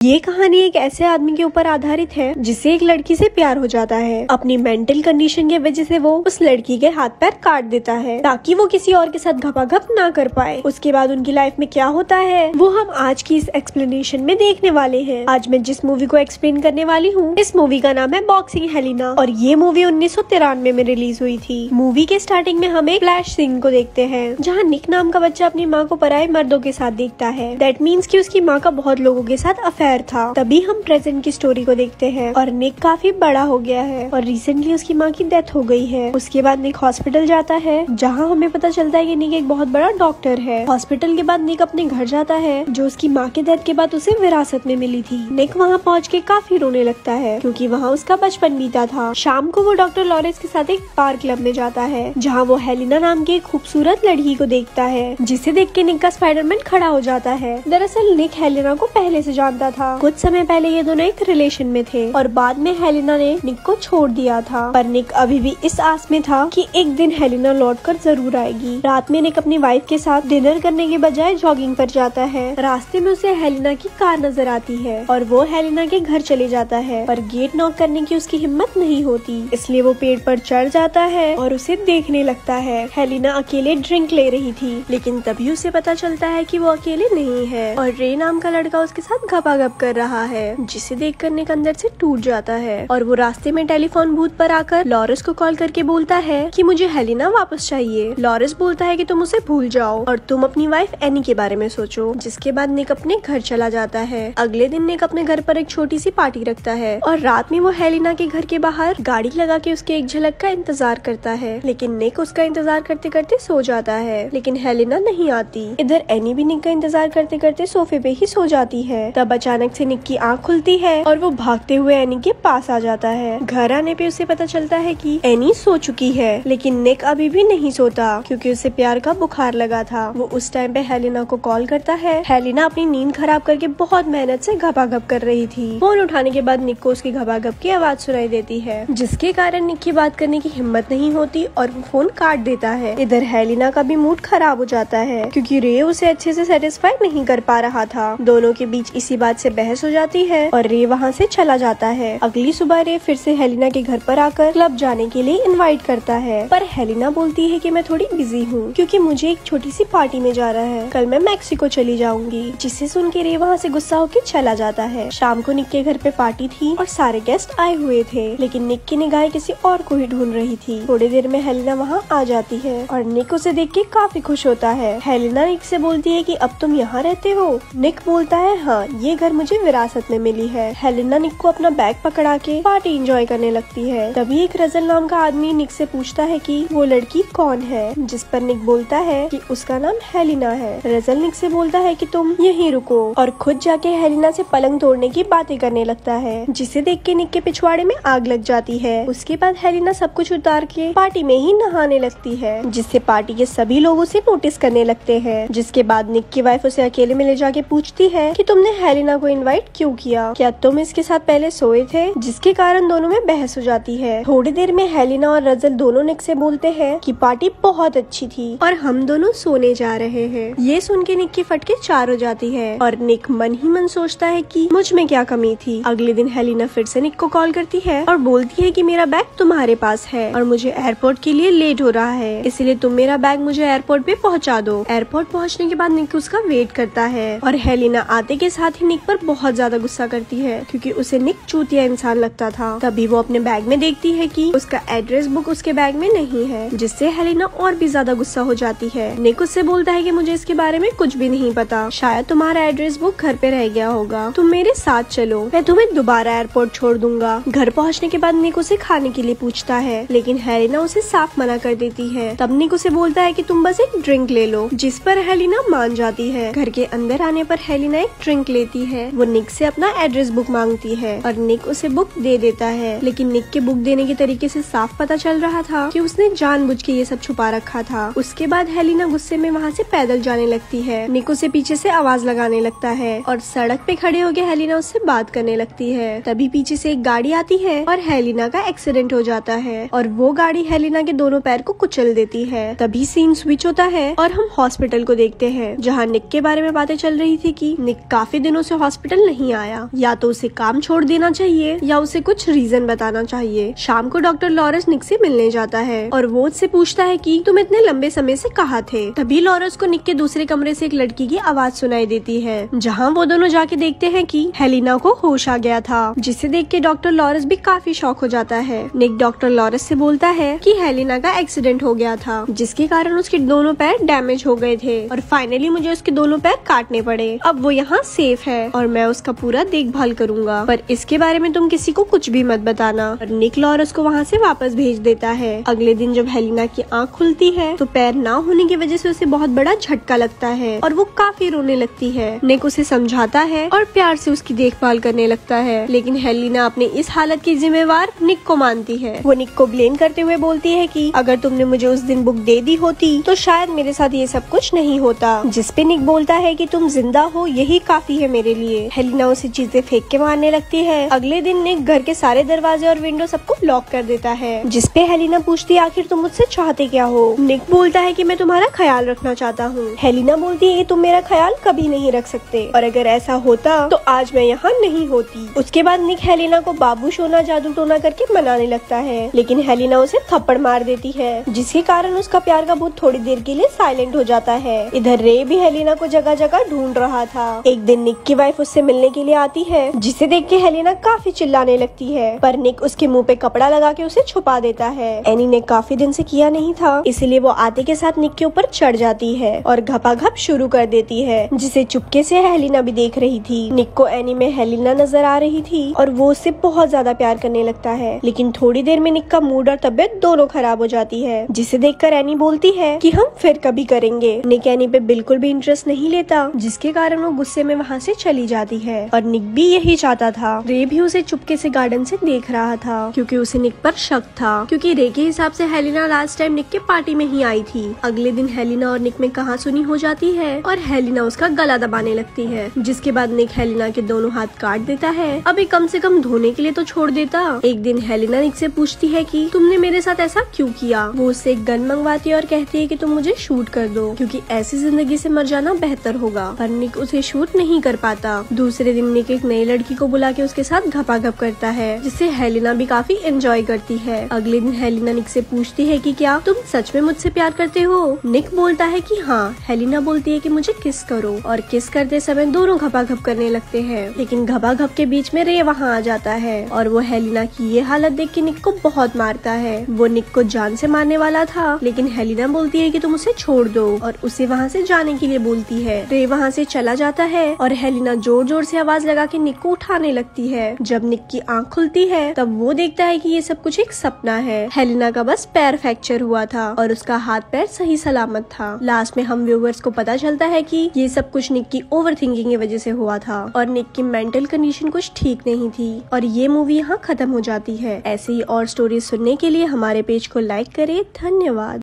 ये कहानी एक ऐसे आदमी के ऊपर आधारित है जिसे एक लड़की से प्यार हो जाता है। अपनी मेंटल कंडीशन की वजह से वो उस लड़की के हाथ पैर काट देता है ताकि वो किसी और के साथ घपाघप ना कर पाए। उसके बाद उनकी लाइफ में क्या होता है वो हम आज की इस एक्सप्लेनेशन में देखने वाले हैं। आज मैं जिस मूवी को एक्सप्लेन करने वाली हूँ इस मूवी का नाम है बॉक्सिंग हेलिना और ये मूवी 1993 में रिलीज हुई थी। मूवी के स्टार्टिंग में हम एक फ्लैश सीन को देखते हैं जहाँ निक नाम का बच्चा अपनी माँ को पराये मर्दों के साथ देखता है। दैट मीन्स कि उसकी माँ का बहुत लोगों के साथ अफेयर था। तभी हम प्रेजेंट की स्टोरी को देखते हैं और निक काफी बड़ा हो गया है और रिसेंटली उसकी माँ की डेथ हो गई है। उसके बाद निक हॉस्पिटल जाता है जहाँ हमें पता चलता है कि निक एक बहुत बड़ा डॉक्टर है। हॉस्पिटल के बाद निक अपने घर जाता है जो उसकी माँ की डेथ के बाद उसे विरासत में मिली थी। निक वहाँ पहुँच के काफी रोने लगता है क्योंकि वहाँ उसका बचपन बीता था। शाम को वो डॉक्टर लॉरेंस के साथ एक बार क्लब में जाता है जहाँ वो हेलिना नाम की एक खूबसूरत लड़की को देखता है जिसे देख के निक का स्पाइडरमैन खड़ा हो जाता है। दरअसल निक हेलिना को पहले से जानता था। कुछ समय पहले ये दोनों एक रिलेशन में थे और बाद में हेलिना ने निक को छोड़ दिया था, पर निक अभी भी इस आस में था कि एक दिन हेलिना लौटकर जरूर आएगी। रात में निक अपनी वाइफ के साथ डिनर करने के बजाय जॉगिंग पर जाता है। रास्ते में उसे हेलिना की कार नजर आती है और वो हेलिना के घर चले जाता है, पर गेट नॉक करने की उसकी हिम्मत नहीं होती, इसलिए वो पेड़ पर चढ़ जाता है और उसे देखने लगता है। हेलिना अकेले ड्रिंक ले रही थी लेकिन तभी उसे पता चलता है कि वो अकेले नहीं है और रे नाम का लड़का उसके साथ घपाघप कर रहा है जिसे देखकर निक अंदर से टूट जाता है और वो रास्ते में टेलीफोन बूथ पर आकर लॉरेंस को कॉल करके बोलता है कि मुझे हेलिना वापस चाहिए। लॉरेंस बोलता है कि तुम उसे भूल जाओ और तुम अपनी वाइफ एनी के बारे में सोचो। जिसके बाद निक अपने घर चला जाता है। अगले दिन निक अपने घर पर एक छोटी सी पार्टी रखता है और रात में वो हेलिना के घर के बाहर गाड़ी लगा के उसके एक झलक का इंतजार करता है, लेकिन निक उसका इंतजार करते करते सो जाता है लेकिन हेलिना नहीं आती। इधर एनी भी निक का इंतजार करते करते सोफे पे ही सो जाती है। तब अचानक से निक की आँख खुलती है और वो भागते हुए एनी के पास आ जाता है। घर आने पे उसे पता चलता है कि एनी सो चुकी है लेकिन निक अभी भी नहीं सोता क्योंकि उसे प्यार का बुखार लगा था। वो उस टाइम पे हेलिना को कॉल करता है। हेलिना अपनी नींद खराब करके बहुत मेहनत से घपाघप कर रही थी। फोन उठाने के बाद निक को उसकी घपाघप की आवाज सुनाई देती है जिसके कारण निक की बात करने की हिम्मत नहीं होती और वो फोन काट देता है। इधर हेलिना का भी मूड खराब हो जाता है क्योंकि रे उसे अच्छे से सेटिस्फाई नहीं कर पा रहा था। दोनों के बीच इसी बात से बहस हो जाती है और रे वहाँ से चला जाता है। अगली सुबह रे फिर से हेलिना के घर पर आकर क्लब जाने के लिए इनवाइट करता है, पर हेलिना बोलती है कि मैं थोड़ी बिजी हूँ क्योंकि मुझे एक छोटी सी पार्टी में जाना है। कल मैं मैक्सिको चली जाऊंगी। जिसे सुन के रे वहाँ से गुस्सा होकर चला जाता है। शाम को निक के घर पे पार्टी थी और सारे गेस्ट आए हुए थे लेकिन निक की निगाहें किसी और को ही ढूंढ रही थी। थोड़ी देर में हेलिना वहाँ आ जाती है और निक उसे देख के काफी खुश होता है। हेलिना निक से बोलती है कि अब तुम यहाँ रहते हो? निक बोलता है हाँ, ये घर मुझे विरासत में मिली है। हेलिना निक को अपना बैग पकड़ा के पार्टी एंजॉय करने लगती है। तभी एक रजल नाम का आदमी निक से पूछता है कि वो लड़की कौन है, जिस पर निक बोलता है कि उसका नाम हेलिना है। रजल निक से बोलता है कि तुम यहीं रुको और खुद जाके हेलिना से पलंग तोड़ने की बातें करने लगता है, जिसे देख के निक के पिछवाड़े में आग लग जाती है। उसके बाद हेलिना सब कुछ उतार के पार्टी में ही नहाने लगती है जिससे पार्टी के सभी लोग उसे नोटिस करने लगते हैं। जिसके बाद निक की वाइफ उसे अकेले में ले जाके पूछती है कि तुमने हेलिना को इनवाइट क्यों किया, क्या तुम इसके साथ पहले सोए थे? जिसके कारण दोनों में बहस हो जाती है। थोड़ी देर में हेलिना और रजल दोनों निक से बोलते हैं कि पार्टी बहुत अच्छी थी और हम दोनों सोने जा रहे हैं। ये सुन के निक की फटके चार हो जाती है और निक मन ही मन सोचता है कि मुझ में क्या कमी थी। अगले दिन हेलिना फिर से निक को कॉल करती है और बोलती है कि मेरा बैग तुम्हारे पास है और मुझे एयरपोर्ट के लिए लेट हो रहा है, इसलिए तुम मेरा बैग मुझे एयरपोर्ट पे पहुँचा दो। एयरपोर्ट पहुँचने के बाद निक उसका वेट करता है और हेलिना आते के साथ ही निक पर बहुत ज्यादा गुस्सा करती है क्योंकि उसे निक चूतिया इंसान लगता था। तभी वो अपने बैग में देखती है कि उसका एड्रेस बुक उसके बैग में नहीं है, जिससे हेलिना और भी ज्यादा गुस्सा हो जाती है। निक उससे बोलता है कि मुझे इसके बारे में कुछ भी नहीं पता, शायद तुम्हारा एड्रेस बुक घर पे रह गया होगा, तुम मेरे साथ चलो, मैं तुम्हें दोबारा एयरपोर्ट छोड़ दूंगा। घर पहुँचने के बाद निक उसे खाने के लिए पूछता है लेकिन हेलिना उसे साफ मना कर देती है। तब निक उसे बोलता है कि तुम बस एक ड्रिंक ले लो, जिस पर हेलिना मान जाती है। घर के अंदर आने पर हेलिना एक ड्रिंक लेती है। वो निक से अपना एड्रेस बुक मांगती है और निक उसे बुक दे देता है, लेकिन निक के बुक देने के तरीके से साफ पता चल रहा था कि उसने जानबूझ के ये सब छुपा रखा था। उसके बाद हेलिना गुस्से में वहाँ से पैदल जाने लगती है। निक उसे पीछे से आवाज लगाने लगता है और सड़क पे खड़े होकर हेलिना उससे बात करने लगती है। तभी पीछे से एक गाड़ी आती है और हेलिना का एक्सीडेंट हो जाता है और वो गाड़ी हेलिना के दोनों पैर को कुचल देती है। तभी सीन स्विच होता है और हम हॉस्पिटल को देखते हैं जहाँ निक के बारे में बातें चल रही थी कि निक काफी दिनों से हॉस्पिटल नहीं आया। या तो उसे काम छोड़ देना चाहिए या उसे कुछ रीजन बताना चाहिए। शाम को डॉक्टर लॉरेंस निक से मिलने जाता है और वो उससे पूछता है कि तुम इतने लंबे समय से कहाँ थे। तभी लॉरेंस को निक के दूसरे कमरे से एक लड़की की आवाज सुनाई देती है, जहाँ वो दोनों जाके देखते हैं कि हेलिना को होश आ गया था, जिसे देख के डॉक्टर लॉरेंस भी काफी शॉक हो जाता है। निक डॉक्टर लॉरेंस से बोलता है कि हेलिना का एक्सीडेंट हो गया था, जिसके कारण उसके दोनों पैर डैमेज हो गए थे और फाइनली मुझे उसके दोनों पैर काटने पड़े। अब वो यहाँ सेफ है और मैं उसका पूरा देखभाल करूंगा, पर इसके बारे में तुम किसी को कुछ भी मत बताना। और निक लॉरेंस को वहाँ से वापस भेज देता है। अगले दिन जब हेलिना की आँख खुलती है तो पैर ना होने की वजह से उसे बहुत बड़ा झटका लगता है और वो काफी रोने लगती है। निक उसे समझाता है और प्यार से उसकी देखभाल करने लगता है, लेकिन हेलिना अपने इस हालत की जिम्मेवार निक को मानती है। वो निक को ब्लेम करते हुए बोलती है कि अगर तुमने मुझे उस दिन बुक दे दी होती तो शायद मेरे साथ ये सब कुछ नहीं होता। जिसपे निक बोलता है कि तुम जिंदा हो यही काफी है मेरे लिए। हेलिना उसे चीजें फेंक के मारने लगती है। अगले दिन निक घर के सारे दरवाजे और विंडो सबको लॉक कर देता है, जिसपे हेलिना पूछती है आखिर तुम मुझसे चाहते क्या हो। निक बोलता है कि मैं तुम्हारा ख्याल रखना चाहता हूँ। हेलिना बोलती है तुम मेरा ख्याल कभी नहीं रख सकते और अगर ऐसा होता तो आज मैं यहाँ नहीं होती। उसके बाद निक हेलिना को बाबू सोना जादू टोना करके मनाने लगता है, लेकिन हेलिना उसे थप्पड़ मार देती है, जिसके कारण उसका प्यार का भूत थोड़ी देर के लिए साइलेंट हो जाता है। इधर रे भी हेलिना को जगह जगह ढूंढ रहा था। एक दिन निक की वाइफ उससे मिलने के लिए आती है, जिसे देख के हेलिना काफी चिल्लाने लगती है, पर निक उसके मुँह पे कपड़ा लगा के उसे छुपा देता है। एनी ने काफी दिन से किया नहीं था, इसलिए वो आते के साथ निक के ऊपर चढ़ जाती है और घपाघप शुरू कर देती है, जिसे चुपके से हेलिना भी देख रही थी। निक को एनी में हेलिना नजर आ रही थी और वो उससे बहुत ज्यादा प्यार करने लगता है, लेकिन थोड़ी देर में निक का मूड और तबियत दोनों खराब हो जाती है, जिसे देखकर एनी बोलती है कि हम फिर कभी करेंगे। निक एनी पे बिल्कुल भी इंटरेस्ट नहीं लेता, जिसके कारण वो गुस्से में वहाँ से चली जाती है और निक भी यही चाहता था। रे भी उसे चुपके से गार्डन से देख रहा था, क्योंकि उसे निक पर शक था, क्योंकि रे के हिसाब से हेलिना लास्ट टाइम निक के पार्टी में ही आई थी। अगले दिन हेलिना और निक में कहासुनी हो जाती है और हेलिना उसका गला दबाने लगती है, जिसके बाद निक हेलिना के दोनों हाथ काट देता है। अभी कम से कम धोने के लिए तो छोड़ देता। एक दिन हेलिना निक से पूछती है कि तुमने मेरे साथ ऐसा क्यों किया। वो उससे एक गन मंगवाती है और कहती है कि तुम मुझे शूट कर दो, क्योंकि ऐसी जिंदगी से मर जाना बेहतर होगा, पर निक उसे शूट नहीं कर पाता। दूसरे दिन निक एक नई लड़की को बुला के उसके साथ घपाघप करता है, जिससे हेलिना भी काफी एंजॉय करती है। अगले दिन हेलिना निक से पूछती है कि क्या तुम सच में मुझसे प्यार करते हो। निक बोलता है कि हाँ। हेलिना बोलती है कि मुझे किस करो, और किस करते समय दोनों घपाघप करने लगते हैं, लेकिन घपाघप के बीच में रे वहाँ आ जाता है और वो हेलिना की ये हालत देख के निक को बहुत मारता है। वो निक को जान से मारने वाला था, लेकिन हेलिना बोलती है कि तुम उसे छोड़ दो और उसे वहाँ से जाने के लिए बोलती है। रे वहाँ से चला जाता है और हेलिना जोर जोर से आवाज लगा के निक को उठाने लगती है। जब निक की आँख खुलती है तब वो देखता है कि ये सब कुछ एक सपना है। हेलिना का बस पैर फ्रैक्चर हुआ था और उसका हाथ पैर सही सलामत था। लास्ट में हम व्यूवर्स को पता चलता है कि ये सब कुछ निक की ओवर थिंकिंग की वजह से हुआ था और निक की मेंटल कंडीशन कुछ ठीक नहीं थी। और ये मूवी यहाँ खत्म हो जाती है। ऐसे ही और स्टोरीज सुनने के लिए हमारे पेज को लाइक करें। धन्यवाद।